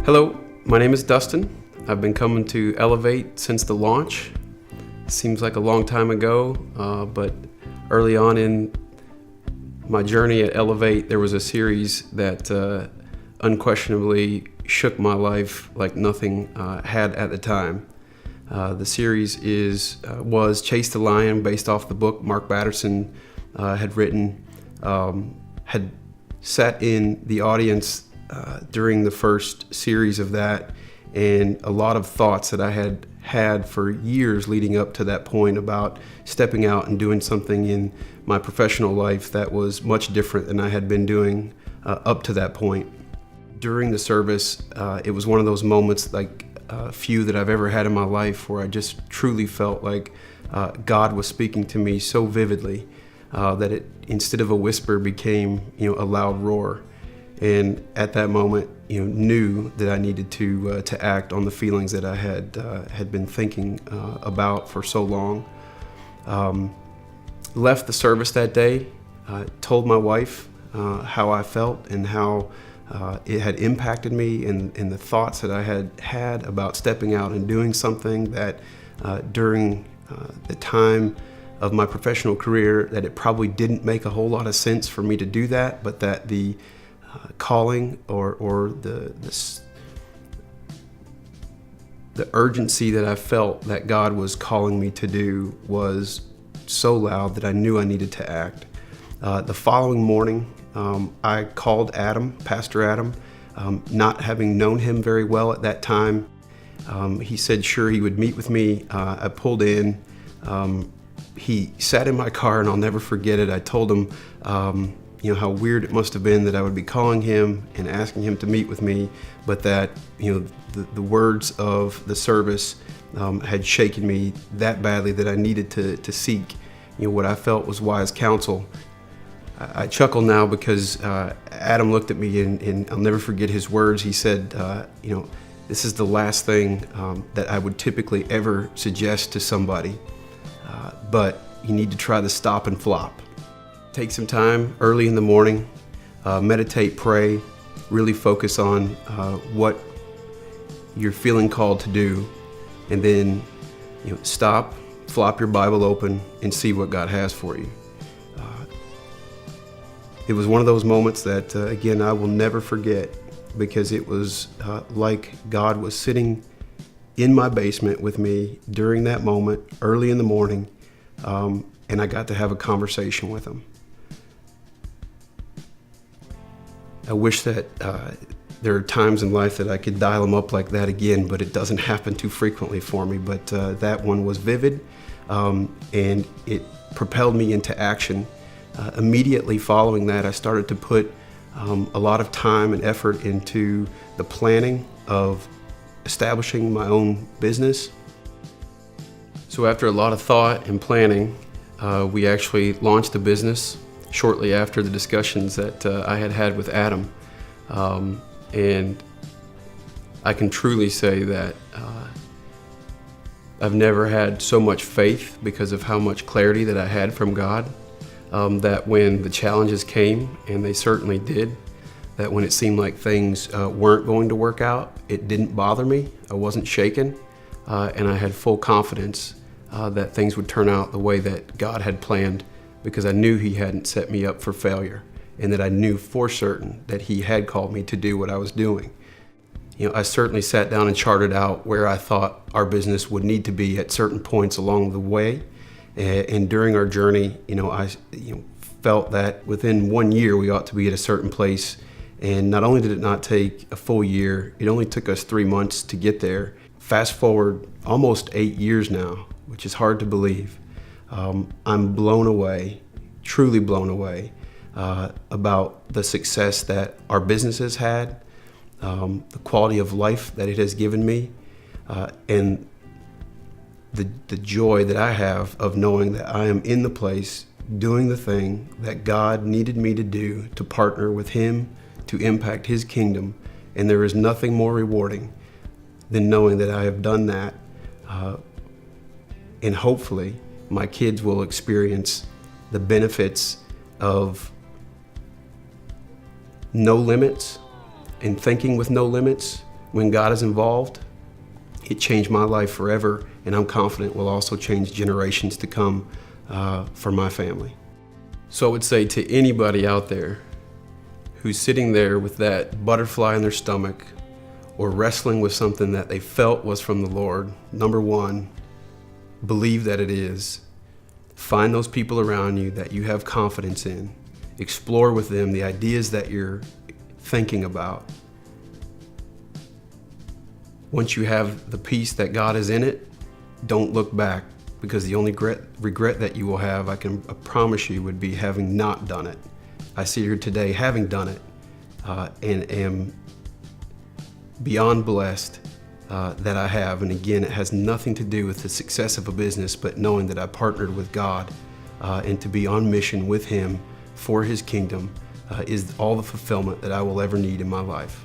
Hello, my name is Dustin. I've been coming to Elevate since the launch. Seems like a long time ago, but early on in my journey at Elevate, there was a series that unquestionably shook my life like nothing had at the time. The series was Chase the Lion, based off the book Mark Batterson had written. Had sat in the audience during the first series of that, and a lot of thoughts that I had for years leading up to that point about stepping out and doing something in my professional life that was much different than I had been doing up to that point. During the service, it was one of those moments like few that I've ever had in my life where I just truly felt like God was speaking to me so vividly that it, instead of a whisper, became a loud roar. And at that moment, knew that I needed to act on the feelings that I had been thinking about for so long. Left the service that day, told my wife how I felt and how it had impacted me, and the thoughts that I had about stepping out and doing something that during the time of my professional career, that it probably didn't make a whole lot of sense for me to do that, but that the calling or the urgency that I felt that God was calling me to do was so loud that I knew I needed to act. The following morning, I called Adam, Pastor Adam, not having known him very well at that time. He said sure he would meet with me. I pulled in. He sat in my car, and I'll never forget it. I told him how weird it must have been that I would be calling him and asking him to meet with me, but that the words of the service had shaken me that badly that I needed to seek what I felt was wise counsel. I chuckle now because Adam looked at me and I'll never forget his words. He said, this is the last thing that I would typically ever suggest to somebody, but you need to try the stop and flop. Take some time early in the morning, meditate, pray, really focus on what you're feeling called to do, and then stop, flop your Bible open, and see what God has for you. It was one of those moments that, again, I will never forget, because it was like God was sitting in my basement with me during that moment, early in the morning, and I got to have a conversation with him. I wish that there are times in life that I could dial them up like that again, but it doesn't happen too frequently for me. But that one was vivid, and it propelled me into action. Immediately following that, I started to put a lot of time and effort into the planning of establishing my own business. So after a lot of thought and planning, we actually launched the business shortly after the discussions that I had with Adam. And I can truly say that I've never had so much faith because of how much clarity that I had from God, that when the challenges came, and they certainly did, that when it seemed like things weren't going to work out, it didn't bother me. I wasn't shaken, and I had full confidence that things would turn out the way that God had planned, because I knew He hadn't set me up for failure, and that I knew for certain that He had called me to do what I was doing. I certainly sat down and charted out where I thought our business would need to be at certain points along the way. And during our journey, I felt that within 1 year we ought to be at a certain place. And not only did it not take a full year, it only took us 3 months to get there. Fast forward almost 8 years now, which is hard to believe. I'm blown away, truly blown away, about the success that our business has had, the quality of life that it has given me, and the joy that I have of knowing that I am in the place doing the thing that God needed me to do to partner with Him to impact His kingdom. And there is nothing more rewarding than knowing that I have done that, and hopefully my kids will experience the benefits of no limits and thinking with no limits, when God is involved, it changed my life forever, and I'm confident will also change generations to come for my family. So I would say to anybody out there who's sitting there with that butterfly in their stomach or wrestling with something that they felt was from the Lord, number one, believe that it is. Find those people around you that you have confidence in. Explore with them the ideas that you're thinking about. Once you have the peace that God is in it, don't look back, because the only regret that you will have, I promise you, would be having not done it. I sit here today having done it and am beyond blessed that I have. And again, it has nothing to do with the success of a business, but knowing that I partnered with God and to be on mission with Him for His kingdom is all the fulfillment that I will ever need in my life.